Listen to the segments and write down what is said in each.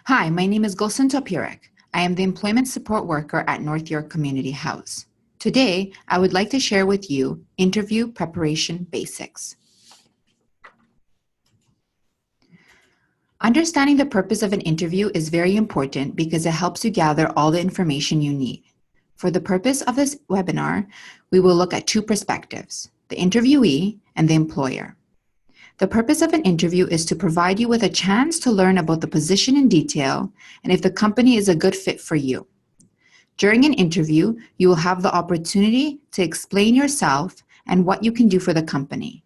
Hi, my name is Gulcin Topyurek. I am the Employment Support Worker at North York Community House. Today, I would like to share with you interview preparation basics. Understanding the purpose of an interview is very important because it helps you gather all the information you need. For the purpose of this webinar, we will look at two perspectives, the interviewee and the employer. The purpose of an interview is to provide you with a chance to learn about the position in detail and if the company is a good fit for you. During an interview, you will have the opportunity to explain yourself and what you can do for the company.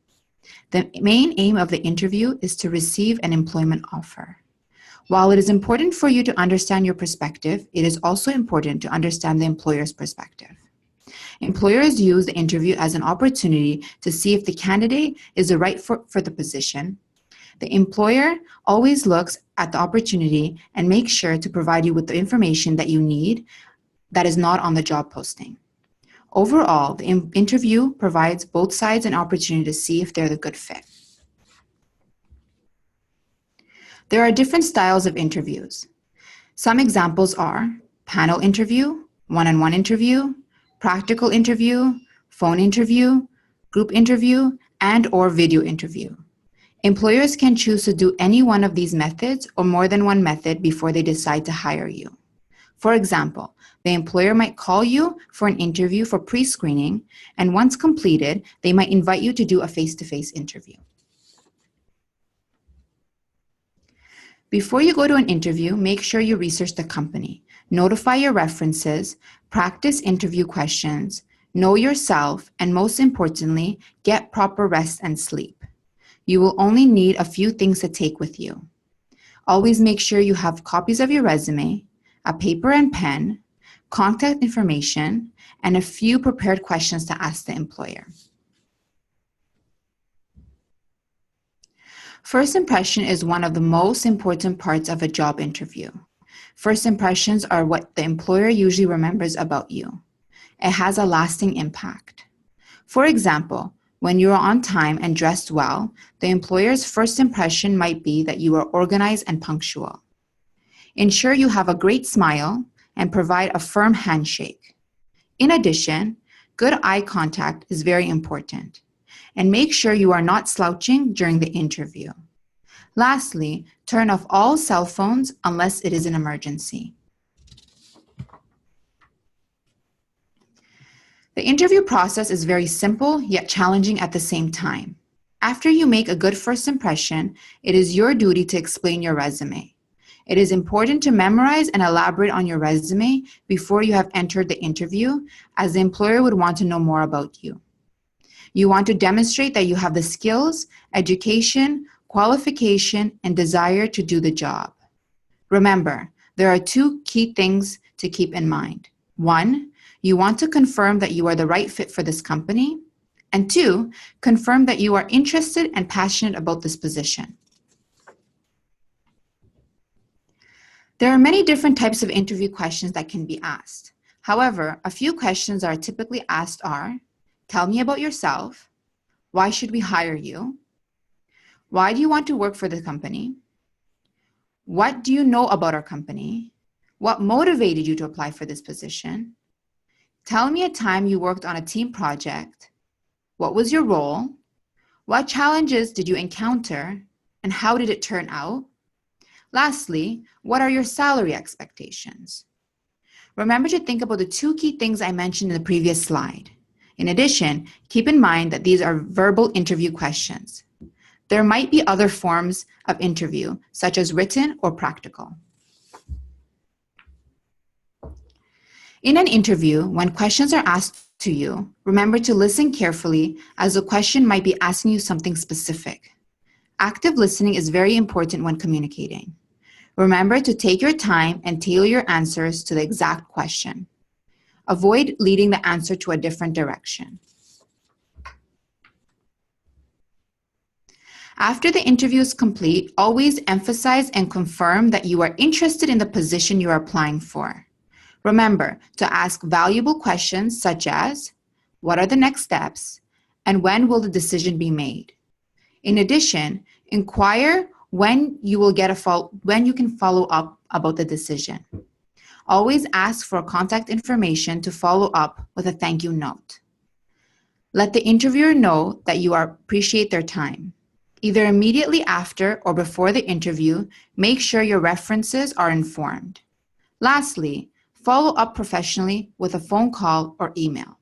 The main aim of the interview is to receive an employment offer. While it is important for you to understand your perspective, it is also important to understand the employer's perspective. Employers use the interview as an opportunity to see if the candidate is the right for the position. The employer always looks at the opportunity and makes sure to provide you with the information that you need that is not on the job posting. Overall, the interview provides both sides an opportunity to see if they're the good fit. There are different styles of interviews. Some examples are panel interview, one-on-one interview, practical interview, phone interview, group interview, and/or video interview. Employers can choose to do any one of these methods or more than one method before they decide to hire you. For example, the employer might call you for an interview for pre-screening, and once completed, they might invite you to do a face-to-face interview. Before you go to an interview, make sure you research the company. Notify your references, practice interview questions, know yourself, and most importantly, get proper rest and sleep. You will only need a few things to take with you. Always make sure you have copies of your resume, a paper and pen, contact information, and a few prepared questions to ask the employer. First impression is one of the most important parts of a job interview. First impressions are what the employer usually remembers about you. It has a lasting impact. For example, when you're on time and dressed well, the employer's first impression might be that you are organized and punctual. Ensure you have a great smile and provide a firm handshake. In addition, good eye contact is very important. And make sure you are not slouching during the interview. Lastly, turn off all cell phones unless it is an emergency. The interview process is very simple yet challenging at the same time. After you make a good first impression, it is your duty to explain your resume. It is important to memorize and elaborate on your resume before you have entered the interview, as the employer would want to know more about you. You want to demonstrate that you have the skills, education, qualification, and desire to do the job. Remember, there are two key things to keep in mind. One, you want to confirm that you are the right fit for this company. And two, confirm that you are interested and passionate about this position. There are many different types of interview questions that can be asked. However, a few questions that are typically asked are, tell me about yourself. Why should we hire you? Why do you want to work for the company? What do you know about our company? What motivated you to apply for this position? Tell me a time you worked on a team project. What was your role? What challenges did you encounter? And how did it turn out? Lastly, what are your salary expectations? Remember to think about the two key things I mentioned in the previous slide. In addition, keep in mind that these are verbal interview questions. There might be other forms of interview, such as written or practical. In an interview, when questions are asked to you, remember to listen carefully, as the question might be asking you something specific. Active listening is very important when communicating. Remember to take your time and tailor your answers to the exact question. Avoid leading the answer to a different direction. After the interview is complete, always emphasize and confirm that you are interested in the position you are applying for. Remember to ask valuable questions such as, what are the next steps, and when will the decision be made? In addition, inquire when you can follow up about the decision. Always ask for contact information to follow up with a thank you note. Let the interviewer know that you appreciate their time. Either immediately after or before the interview, make sure your references are informed. Lastly, follow up professionally with a phone call or email.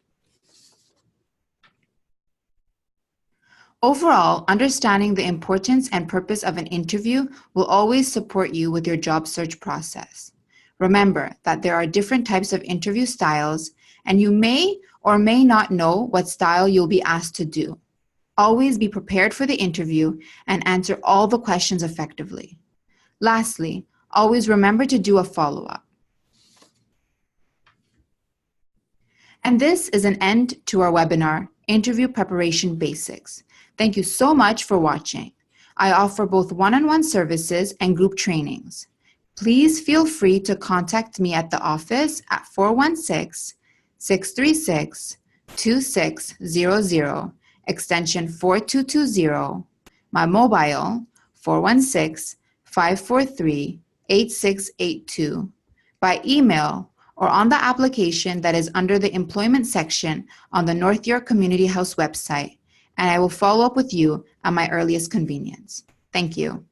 Overall, understanding the importance and purpose of an interview will always support you with your job search process. Remember that there are different types of interview styles, and you may or may not know what style you'll be asked to do. Always be prepared for the interview and answer all the questions effectively. Lastly, always remember to do a follow-up. And this is an end to our webinar, Interview Preparation Basics. Thank you so much for watching. I offer both one-on-one services and group trainings. Please feel free to contact me at the office at 416-636-2600, extension 4220, my mobile 416-543-8682, by email or on the application that is under the employment section on the North York Community House website, and I will follow up with you at my earliest convenience. Thank you.